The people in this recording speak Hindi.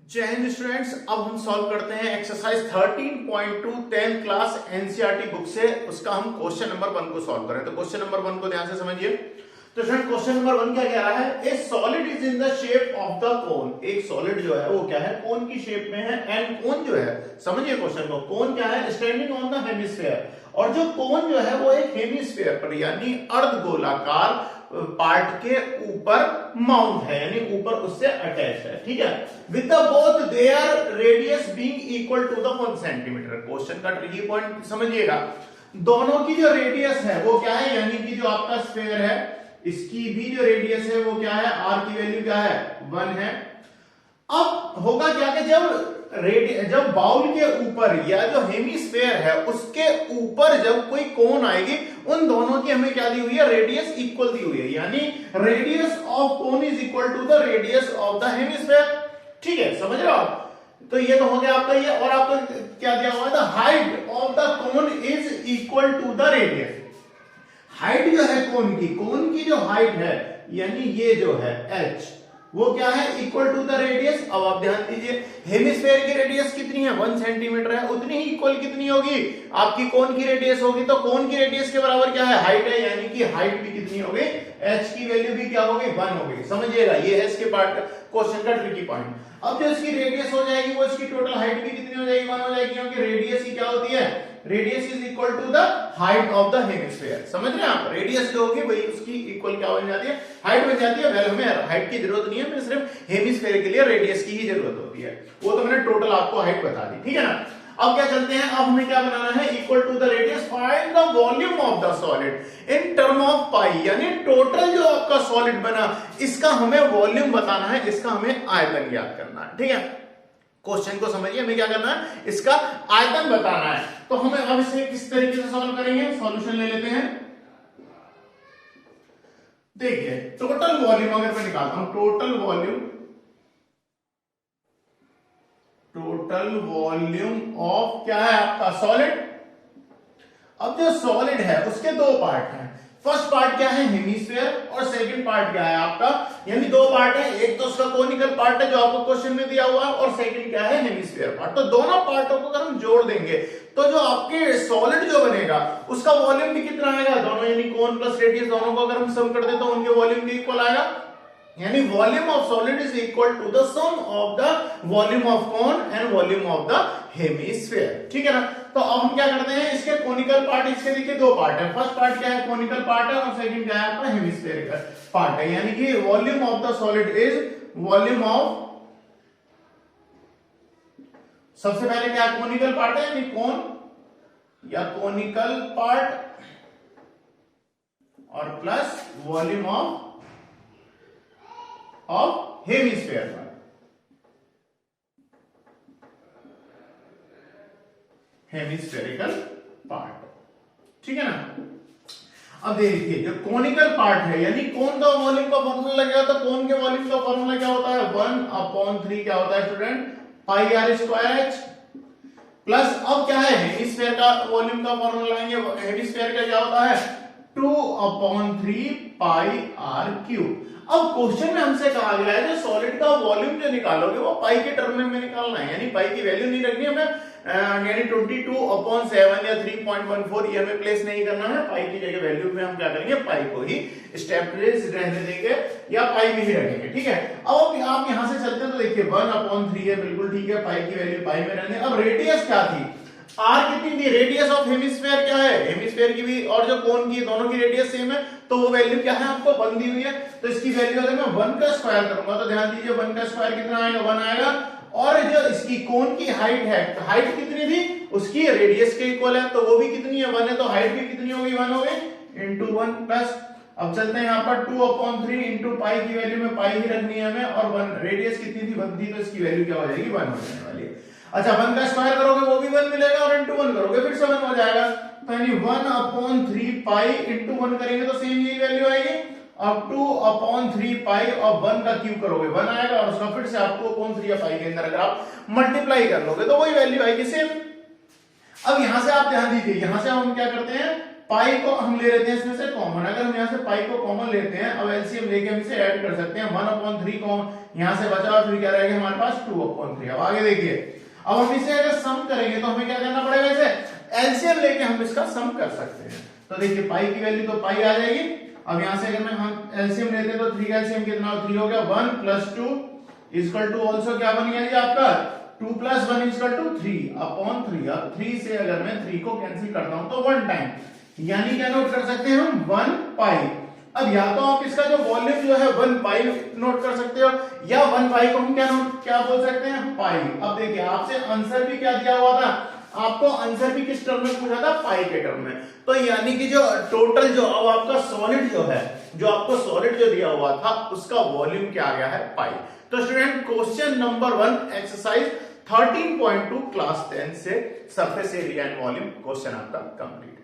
जय हिंद स्टूडेंट्स। अब हम सॉल्व करते हैं exercise 13.2 10th class NCERT book से। उसका हम क्वेश्चन नंबर 1 को सॉल्व करें। तो क्वेश्चन नंबर 1 को ध्यान से समझिए। तो स्टूडेंट क्वेश्चन नंबर 1 क्या कह रहा है? ए solid is in the shape of the कोन। एक सॉलिड जो है वो क्या है? कोन की शेप में है। एंड कोन जो है, समझिए क्वेश्चन को, कोन क्या है? Standing on the hemisphere. और जो कोन जो है वो एक हेमिस्फीयर पर यानी अर्धगोलाकार पार्ट के ऊपर माउंट है, यानी ऊपर उससे अटैच है। ठीक है, with the both their radius being equal to the 1 centimetre. Question का ट्रिकी पॉइंट समझिएगा। दोनों की जो रेडियस है वो क्या है? यानी कि जो आपका स्फीयर है इसकी भी जो रेडियस है वो क्या है? आर की वैल्यू क्या है? 1 है। अब होगा क्या कि जब बाउल के ऊपर या जो हेमिस्फीयर है उसके ऊपर जब कोई कोन आएगी, उन दोनों की हमें क्या दी हुई है? रेडियस इक्वल दी हुई है, यानी radius of cone is equal to the radius of the hemisphere. ठीक है, समझ रहे हो आप? तो ये तो हो गया आपका ये। और आपको क्या दिया हुआ है? The height of the cone is equal to the radius. Height जो है कोन की जो हाइट है यानी ये जो है h, वो क्या है? Equal to the radius. अब आप ध्यान दीजिए, हेमिस्फीयर की रेडियस कितनी है? 1 सेंटीमीटर है। उतनी ही इक्वल कितनी होगी? आपकी कोन की रेडियस होगी। तो कोन की रेडियस के बराबर क्या है? हाइट है, यानी कि हाइट भी कितनी होगी? h की वैल्यू भी क्या होगी? 1 होगी। समझिएगा, ये है इसके पार्ट क्वेश्चन का ट्रिकी पॉइंट। अब जो इसकी रेडियस हो जाएगी वो इसकी टोटल हाइट भी कितनी हो जाएगी? 1 हो जाएगी, क्योंकि रेडियस ही क्या होती है? Radius is equal to the height of the hemisphere. समझ रहे हैं आप? रेडियस जो होगी वही उसकी इक्वल क्या बन जाती है? हाइट बन जाती है। वेल, हमें हाइट की जरूरत नहीं है, हमें सिर्फ हेमिस्फीयर के लिए रेडियस की ही जरूरत होती है। वो तो मैंने टोटल आपको हाइट बता दी। ठीक है ना? अब क्या चलते हैं, अब हमें क्या बनाना है? Equal to the radius, find the volume of the solid in term of pi. यानी टोटल जो आपका सॉलिड बना इसका हमें वॉल्यूम बताना है, इसका हमें आयतन ज्ञात करना है। ठीक है, क्वेश्चन को समझिए, हमें क्या करना है? इसका आयतन बताना है। तो हमें अब इसे किस तरीके से सॉल्व करेंगे? सॉल्यूशन ले लेते हैं। देखिए, टोटल वॉल्यूम अगर मैं निकालता हूं, टोटल वॉल्यूम ऑफ क्या है आपका? सॉलिड। अब जो सॉलिड है उसके दो पार्ट हैं। फर्स्ट पार्ट क्या है? हेमिस्फीयर। और सेकंड पार्ट क्या है आपका? यानी दो पार्ट है, एक तो उसका कोनिकल पार्ट है जो आपको क्वेश्चन में दिया हुआ है, और सेकंड क्या है? Hemisphere part. तो दोनों पार्टों को अगर हम जोड़ देंगे तो जो आपके सॉलिड जो बनेगा उसका वॉल्यूम भी कितना आएगा? दोनों यानी कोन प्लस रेडियस दोनों को अगर हम सम कर दे तो उनके वॉल्यूम भी इक्वल आएगा। यानी volume of solid is equal to the sum of the volume of cone and volume of the hemisphere. ठीक है ना? तो अब हम क्या करते हैं, इसके कोनिकल पार्ट, इसके देखिए दो पार्ट है। फर्स्ट पार्ट क्या है? कोनिकल पार्ट है, और सेकंड क्या है आपका? हेमिस्फीयरिकल पार्ट है। यानी कि volume of the solid is volume of, सबसे पहले क्या है? कोनिकल पार्ट है, यानी कोन या कोनिकल पार्ट, और plus volume of hemisphere part. Hemispherical part. ठीक है ना? अब देखिए, जो कोनिकल पार्ट है यानी कोन का वॉल्यूम का फॉर्मूला लगेगा, तो कोन के वॉल्यूम का फॉर्मूला क्या होता है? 1/3 क्या होता है student? Pi r square h. Plus अब क्या है? हेमिस्फीयर का वॉल्यूम का फॉर्मूला लाएंगे। हेमिस्फीयर का क्या होता है? 2/3 पाई आर क्यूब। अब क्वेश्चन में हमसे कहा गया है जो सॉलिड का वॉल्यूम जो निकालोगे वो पाई के टर्म में निकालना है, यानी पाई की वैल्यू नहीं रखनी हमें, यानी 22/7 या 3.14 ये हमें प्लेस नहीं करना है। पाई की जगह वैल्यू में हम क्या करेंगे? पाई को ही स्टेपलेस रहने देंगे या पाई में ही रखेंगे। ठीक है, अब आप यहां से चलते हैं तो देखिए 1/3 है, बिल्कुल ठीक है, पाई की वैल्यू पाई में रहने। अब रेडियस क्या थी? आर कितनी थी? रेडियस ऑफ हेमिस्फीयर क्या है? हेमिस्फीयर की भी और जो कोन की, दोनों की रेडियस सेम है, तो वो वैल्यू क्या है? आपको 1 दी हुई है। तो इसकी वैल्यू अगर मैं 1 का स्क्वायर करूंगा तो ध्यान दीजिए 1 का स्क्वायर कितना आएगा? 1 आएगा। और जो इसकी कोन की हाइट है, तो हाइट कितनी थी? उसकी रेडियस के इक्वल है, तो वो भी कितनी है? 1 है। तो हाइट भी कितनी होगी? 1 होगी इंटू 1 प्लस, अब चलते हैं यहाँ पर 2/3 इंटू पाई की वैल्यू में पाई ही रखनी है हमें, और 1 रेडियस कितनी थी? 1 थी, तो इसकी वैल्यू क्या हो जाएगी? 1 हो जाने वाली है। अच्छा, 1 का स्क्वायर करोगे वो भी 1 मिलेगा, और इंटू 1 करोगे फिर से 1 हो जाएगा। तो यानी 1/3 पाई इंटू 1 करेंगे तो सेम यही वैल्यू आएगी। अब 2/3 पाई और 1 का क्यूब करोगे 1 आएगा, और उसका फिर से आप 2/3 या पाई के अंदर अगर आप मल्टीप्लाई कर लोगे तो वही वैल्यू आएगी सेम। अब यहां से आप ध्यान दीजिए, यहां से हम क्या करते हैं? पाई को हम ले लेते हैं इसमें से कॉमन। अगर हम यहाँ से पाई को कॉमन लेते हैं, अब एलसीएम लेके हम इसे ऐड कर सकते हैं। 1/3 कॉमन यहाँ से बचा और फिर क्या रहेगा हमारे पास 2/3। अब आगे देखिए, अब हम इसे अगर सम करेंगे तो हमें क्या करना पड़ेगा, इसे एलसीएम लेके हम इसका सम कर सकते हैं। तो देखिए पाई की वैल्यू तो पाई आ जाएगी। अब यहाँ से अगर मैं हम एलसीएम लेते हैं तो 3 का एलसीएम कितना, 3 हो गया। 1 + 2 इक्वल टू ऑल्सो क्या बन गया जी आपका 2 + 1 इक्वल टू 3/3। अब 3 से अगर मैं 3 को कैंसिल करता हूं तो 1 टाइम, यानी क्या नोट कर सकते हैं हम 1 पाई। अब या तो आप इसका जो वॉल्यूम जो है 1 पाई नोट कर सकते हो, या 1 पाई को हम क्या बोल सकते हैं, पाई। अब देखिए आपसे आंसर भी क्या दिया हुआ था, आपको आंसर भी किस टर्म में पूछा था, पाई के टर्म में। तो यानी कि जो टोटल जो अब आपका सॉलिड जो है, जो आपको सॉलिड जो दिया हुआ था उसका वॉल्यूम क्या आ गया है, पाई। तो student question number 1 exercise 13.2 class 10 से surface area and volume question आपका कंप्लीट।